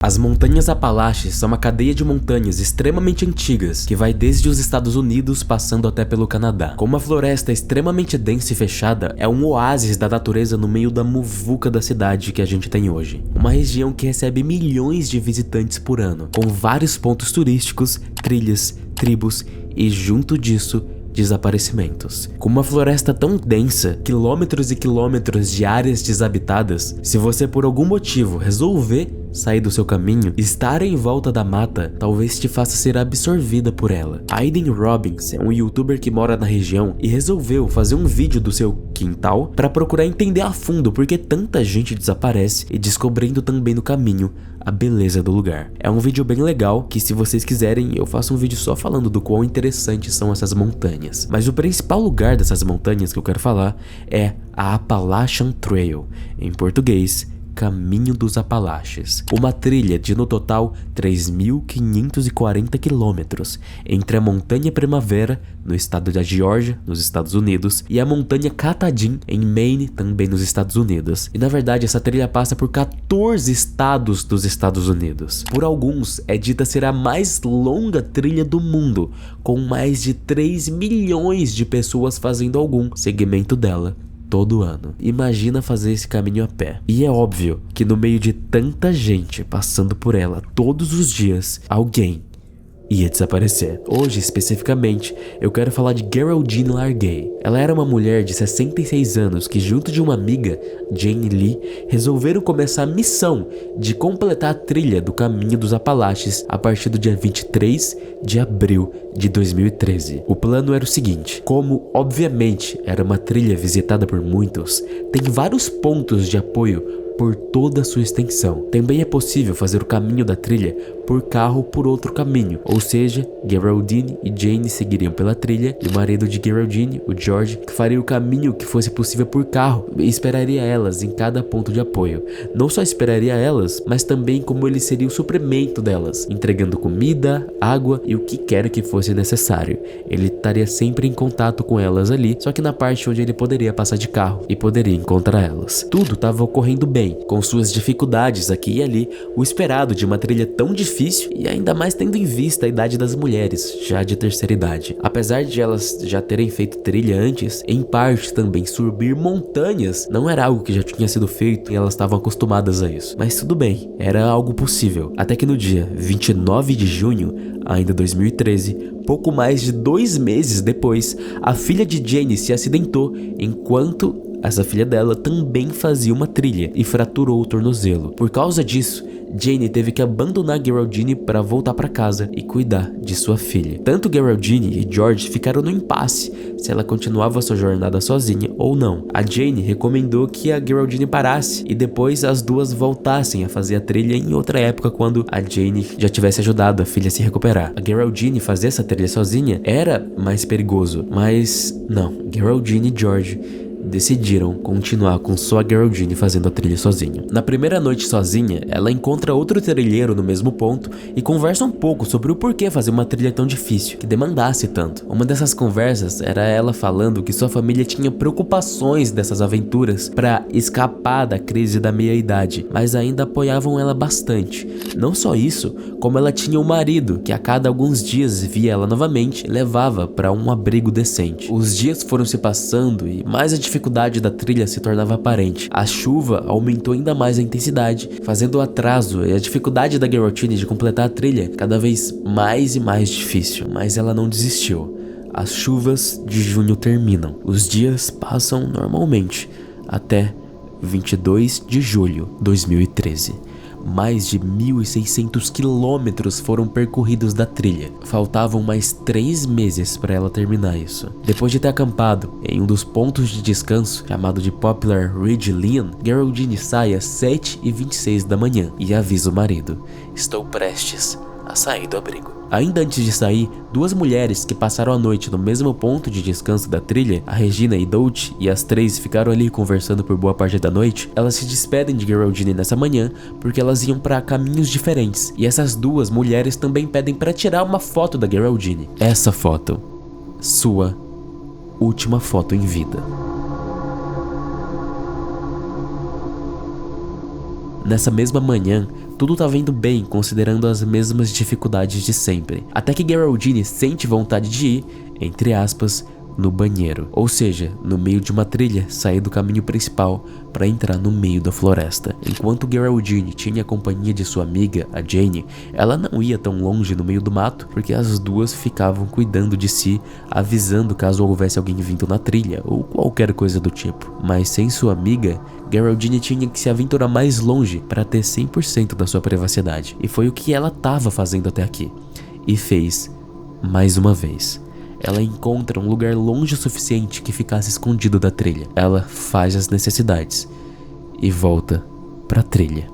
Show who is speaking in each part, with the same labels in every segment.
Speaker 1: As Montanhas Apalaches são uma cadeia de montanhas extremamente antigas que vai desde os Estados Unidos passando até pelo Canadá. Com uma floresta extremamente densa e fechada, é um oásis da natureza no meio da muvuca da cidade que a gente tem hoje. Uma região que recebe milhões de visitantes por ano, com vários pontos turísticos, trilhas, tribos e, junto disso, desaparecimentos. Com uma floresta tão densa, quilômetros e quilômetros de áreas desabitadas, se você por algum motivo resolver sair do seu caminho, estar em volta da mata talvez te faça ser absorvida por ela. Aiden Robbins é um youtuber que mora na região e resolveu fazer um vídeo do seu quintal para procurar entender a fundo por que tanta gente desaparece e descobrindo também no caminho a beleza do lugar. É um vídeo bem legal que, se vocês quiserem, eu faço um vídeo só falando do quão interessantes são essas montanhas. Mas o principal lugar dessas montanhas que eu quero falar é a Appalachian Trail, em português, Caminho dos Apalaches, uma trilha de no total 3.540 quilômetros entre a Montanha Primavera, no estado da Geórgia, nos Estados Unidos, e a Montanha Katahdin, em Maine, também nos Estados Unidos. E na verdade essa trilha passa por 14 estados dos Estados Unidos. Por alguns é dita ser a mais longa trilha do mundo, com mais de 3 milhões de pessoas fazendo algum segmento dela todo ano. Imagina fazer esse caminho a pé. E é óbvio que no meio de tanta gente passando por ela todos os dias, alguém ia desaparecer. Hoje, especificamente, eu quero falar de Geraldine Largay. Ela era uma mulher de 66 anos que, junto de uma amiga, Jane Lee, resolveram começar a missão de completar a trilha do Caminho dos Apalaches a partir do dia 23 de abril de 2013. O plano era o seguinte: como, obviamente, era uma trilha visitada por muitos, tem vários pontos de apoio por toda a sua extensão. Também é possível fazer o caminho da trilha por carro ou por outro caminho, ou seja, Geraldine e Jane seguiriam pela trilha e o marido de Geraldine, o George, que faria o caminho que fosse possível por carro e esperaria elas em cada ponto de apoio. Não só esperaria elas, mas também como ele seria o suprimento delas, entregando comida, água e o que quer que fosse necessário. Ele estaria sempre em contato com elas ali, só que na parte onde ele poderia passar de carro e poderia encontrar elas. Tudo estava ocorrendo bem, com suas dificuldades aqui e ali, o esperado de uma trilha tão difícil e ainda mais tendo em vista a idade das mulheres, já de terceira idade. Apesar de elas já terem feito trilha antes, em parte também subir montanhas não era algo que já tinha sido feito e elas estavam acostumadas a isso. Mas tudo bem, era algo possível. Até que no dia 29 de junho, ainda 2013, pouco mais de 2 meses depois, a filha de Jane se acidentou enquanto essa filha dela também fazia uma trilha e fraturou o tornozelo. Por causa disso, Jane teve que abandonar Geraldine para voltar para casa e cuidar de sua filha. Tanto Geraldine e George ficaram no impasse se ela continuava sua jornada sozinha ou não. A Jane recomendou que a Geraldine parasse e depois as duas voltassem a fazer a trilha em outra época, quando a Jane já tivesse ajudado a filha a se recuperar. A Geraldine fazer essa trilha sozinha era mais perigoso, mas não, Geraldine e George decidiram continuar com só a Geraldine fazendo a trilha sozinha. Na primeira noite sozinha, ela encontra outro trilheiro no mesmo ponto e conversa um pouco sobre o porquê fazer uma trilha tão difícil, que demandasse tanto. Uma dessas conversas era ela falando que sua família tinha preocupações dessas aventuras para escapar da crise da meia-idade, mas ainda apoiavam ela bastante. Não só isso, como ela tinha um marido que a cada alguns dias via ela novamente e levava para um abrigo decente. Os dias foram se passando e mais a dificuldade da trilha se tornava aparente. A chuva aumentou ainda mais a intensidade, fazendo o atraso e a dificuldade da Geraldine de completar a trilha cada vez mais e mais difícil. Mas ela não desistiu. As chuvas de junho terminam. Os dias passam normalmente até 22 de julho de 2013. Mais de 1.600 quilômetros foram percorridos da trilha. Faltavam mais 3 meses para ela terminar isso. Depois de ter acampado em um dos pontos de descanso, chamado de Poplar Ridge Lane, Geraldine sai às 7h26 da manhã e avisa o marido: "Estou prestes a sair do abrigo." Ainda antes de sair, 2 mulheres que passaram a noite no mesmo ponto de descanso da trilha, a Regina e Dolce, e as 3 ficaram ali conversando por boa parte da noite, elas se despedem de Geraldine nessa manhã porque elas iam para caminhos diferentes. E essas 2 mulheres também pedem para tirar uma foto da Geraldine. Essa foto, sua última foto em vida. Nessa mesma manhã, tudo tava indo bem, considerando as mesmas dificuldades de sempre. Até que Geraldine sente vontade de ir, entre aspas, no banheiro, ou seja, no meio de uma trilha, sair do caminho principal para entrar no meio da floresta. Enquanto Geraldine tinha a companhia de sua amiga, a Jane, ela não ia tão longe no meio do mato, porque as duas ficavam cuidando de si, avisando caso houvesse alguém vindo na trilha, ou qualquer coisa do tipo. Mas sem sua amiga, Geraldine tinha que se aventurar mais longe para ter 100% da sua privacidade, e foi o que ela estava fazendo até aqui, e fez mais uma vez. Ela encontra um lugar longe o suficiente que ficasse escondido da trilha. Ela faz as necessidades e volta pra trilha.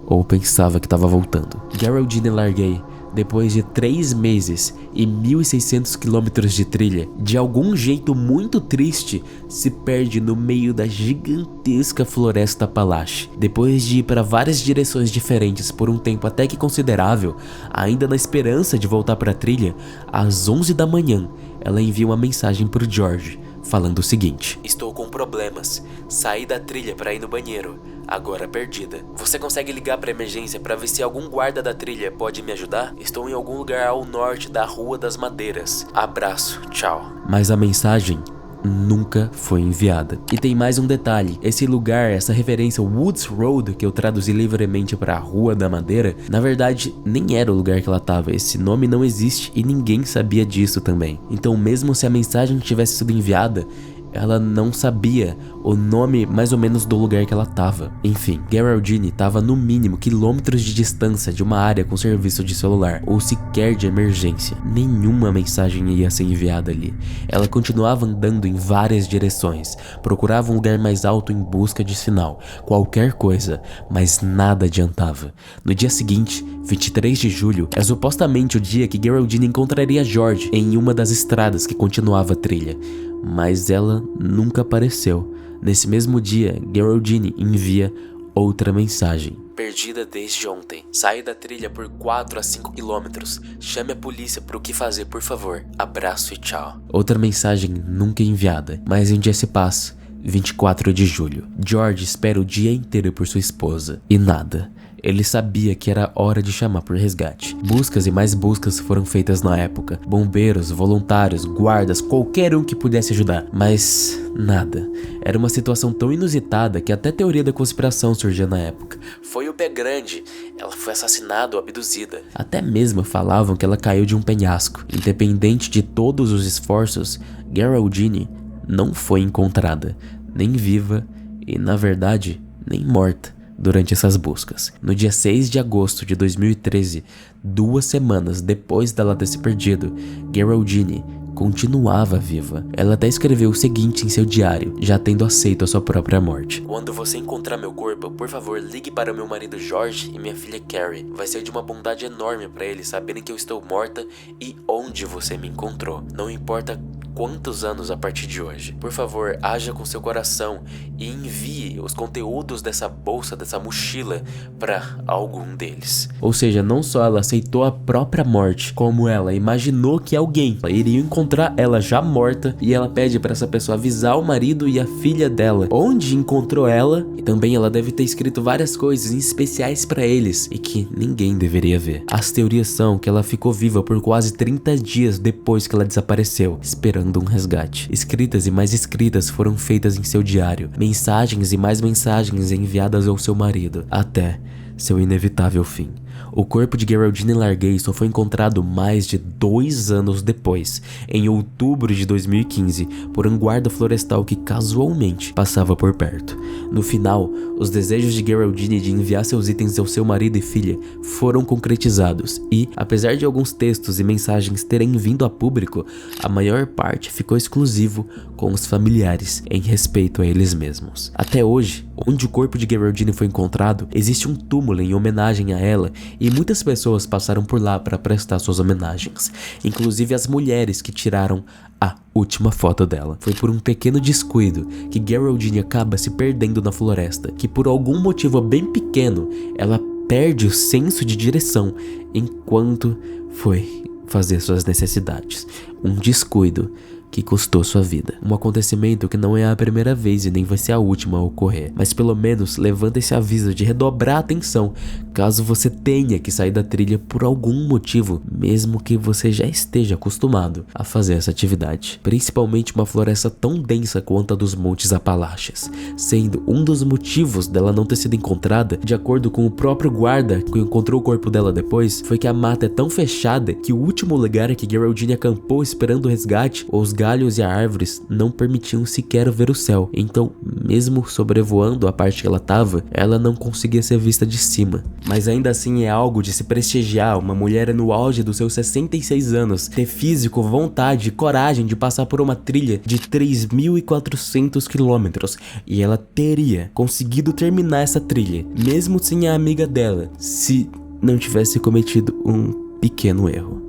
Speaker 1: Ou pensava que estava voltando. Geraldine Largay, depois de 3 meses e 1.600 quilômetros de trilha, de algum jeito muito triste, se perde no meio da gigantesca floresta Apalache. Depois de ir para várias direções diferentes por um tempo até que considerável, ainda na esperança de voltar para a trilha, às 11 da manhã, ela envia uma mensagem pro George, falando o seguinte: estou com problemas, saí da trilha para ir no banheiro, agora perdida. Você consegue ligar para emergência para ver se algum guarda da trilha pode me ajudar? Estou em algum lugar ao norte da Rua das Madeiras. Abraço, tchau. Mas a mensagem nunca foi enviada. E tem mais um detalhe: esse lugar, essa referência Woods Road, que eu traduzi livremente para Rua da Madeira, na verdade nem era o lugar que ela tava. Esse nome não existe e ninguém sabia disso também. Então mesmo se a mensagem tivesse sido enviada, ela não sabia o nome mais ou menos do lugar que ela tava. Enfim, Geraldine tava no mínimo quilômetros de distância de uma área com serviço de celular, ou sequer de emergência. Nenhuma mensagem ia ser enviada ali. Ela continuava andando em várias direções, procurava um lugar mais alto em busca de sinal, qualquer coisa, mas nada adiantava. No dia seguinte, 23 de julho, é supostamente o dia que Geraldine encontraria George em uma das estradas que continuava a trilha. Mas ela nunca apareceu. Nesse mesmo dia, Geraldine envia outra mensagem: perdida desde ontem. Saí da trilha por 4 a 5 quilômetros. Chame a polícia para o que fazer, por favor. Abraço e tchau. Outra mensagem nunca enviada. Mas um dia se passa. 24 de julho. George espera o dia inteiro por sua esposa. E nada. Ele sabia que era hora de chamar por resgate. Buscas e mais buscas foram feitas na época. Bombeiros, voluntários, guardas, qualquer um que pudesse ajudar. Mas nada. Era uma situação tão inusitada que até teoria da conspiração surgia na época. Foi o pé grande. Ela foi assassinada ou abduzida. Até mesmo falavam que ela caiu de um penhasco. Independente de todos os esforços, Geraldine não foi encontrada. Nem viva e, na verdade, nem morta. Durante essas buscas. No dia 6 de agosto de 2013, 2 semanas depois dela ter se perdido, Geraldine continuava viva. Ela até escreveu o seguinte em seu diário, já tendo aceito a sua própria morte: quando você encontrar meu corpo, por favor, ligue para meu marido George e minha filha Carrie. Vai ser de uma bondade enorme para eles saberem que eu estou morta e onde você me encontrou. Não importa quantos anos a partir de hoje. Por favor, haja com seu coração e envie os conteúdos dessa bolsa, dessa mochila, para algum deles. Ou seja, não só ela aceitou a própria morte, como ela imaginou que alguém iria encontrar ela já morta, e ela pede para essa pessoa avisar o marido e a filha dela onde encontrou ela, e também ela deve ter escrito várias coisas especiais para eles e que ninguém deveria ver. As teorias são que ela ficou viva por quase 30 dias depois que ela desapareceu, esperando um resgate. Escritas e mais escritas foram feitas em seu diário, mensagens e mais mensagens enviadas ao seu marido, até seu inevitável fim. O corpo de Geraldine Largay só foi encontrado mais de 2 anos depois, em outubro de 2015, por um guarda florestal que casualmente passava por perto. No final, os desejos de Geraldine de enviar seus itens ao seu marido e filha foram concretizados e, apesar de alguns textos e mensagens terem vindo a público, a maior parte ficou exclusivo com os familiares em respeito a eles mesmos. Até hoje, onde o corpo de Geraldine foi encontrado, existe um túmulo em homenagem a ela e muitas pessoas passaram por lá para prestar suas homenagens, inclusive as mulheres que tiraram a última foto dela. Foi por um pequeno descuido que Geraldine acaba se perdendo na floresta, que por algum motivo bem pequeno, ela perde o senso de direção enquanto foi fazer suas necessidades. Um descuido que custou sua vida. Um acontecimento que não é a primeira vez e nem vai ser a última a ocorrer, mas pelo menos levanta esse aviso de redobrar a atenção caso você tenha que sair da trilha por algum motivo, mesmo que você já esteja acostumado a fazer essa atividade. Principalmente uma floresta tão densa quanto a dos Montes Apalaches, sendo um dos motivos dela não ter sido encontrada, de acordo com o próprio guarda que encontrou o corpo dela depois, foi que a mata é tão fechada que o último lugar que Geraldine acampou esperando o resgate, os galhos e as árvores não permitiam sequer ver o céu. Então, mesmo sobrevoando a parte que ela tava, ela não conseguia ser vista de cima. Mas ainda assim é algo de se prestigiar uma mulher no auge dos seus 66 anos ter físico, vontade e coragem de passar por uma trilha de 3.400 quilômetros, e ela teria conseguido terminar essa trilha, mesmo sem a amiga dela, se não tivesse cometido um pequeno erro.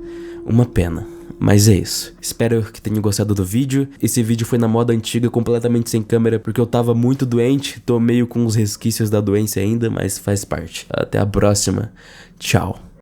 Speaker 1: Uma pena. Mas é isso. Espero que tenham gostado do vídeo. Esse vídeo foi na moda antiga, completamente sem câmera, porque eu tava muito doente. Tô meio com os resquícios da doença ainda, mas faz parte. Até a próxima. Tchau.